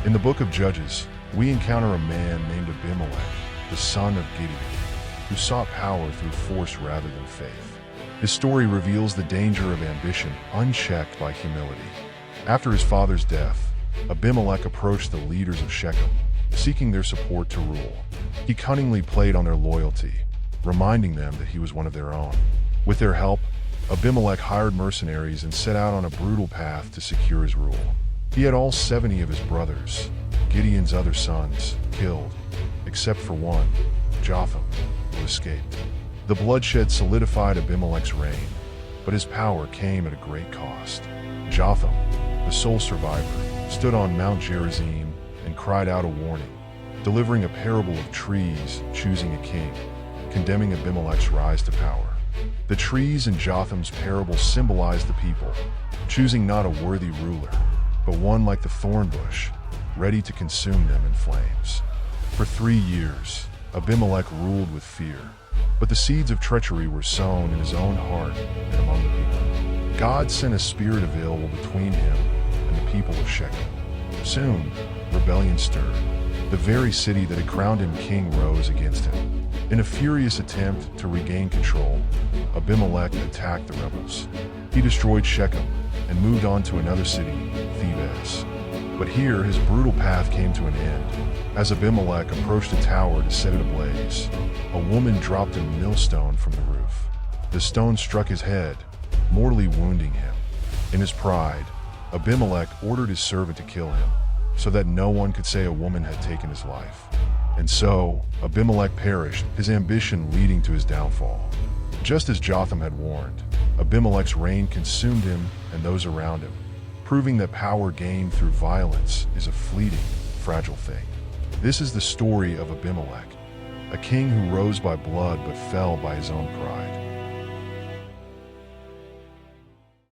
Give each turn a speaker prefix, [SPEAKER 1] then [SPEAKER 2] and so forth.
[SPEAKER 1] In the book of Judges, we encounter a man named Abimelech, the son of Gideon, who sought power through force rather than faith. His story reveals the danger of ambition unchecked by humility. After his father's death, Abimelech approached the leaders of Shechem, seeking their support to rule. He cunningly played on their loyalty, reminding them that he was one of their own. With their help, Abimelech hired mercenaries and set out on a brutal path to secure his rule. He had all 70 of his brothers, Gideon's other sons, killed, except for one, Jotham, who escaped. The bloodshed solidified Abimelech's reign, but his power came at a great cost. Jotham, the sole survivor, stood on Mount Gerizim and cried out a warning, delivering a parable of trees choosing a king, condemning Abimelech's rise to power. The trees in Jotham's parable symbolized the people, choosing not a worthy ruler, but one like the thorn bush, ready to consume them in flames. For 3 years, Abimelech ruled with fear, but the seeds of treachery were sown in his own heart and among the people. God sent a spirit of ill between him and the people of Shechem. Soon, rebellion stirred. The very city that had crowned him king rose against him. In a furious attempt to regain control, Abimelech attacked the rebels. He destroyed Shechem and moved on to another city, Thebez. But here his brutal path came to an end. As Abimelech approached a tower to set it ablaze, a woman dropped a millstone from the roof. The stone struck his head, mortally wounding him. In his pride, Abimelech ordered his servant to kill him, so that no one could say a woman had taken his life. And so, Abimelech perished, his ambition leading to his downfall. Just as Jotham had warned, Abimelech's reign consumed him and those around him, proving that power gained through violence is a fleeting, fragile thing. This is the story of Abimelech, a king who rose by blood but fell by his own pride.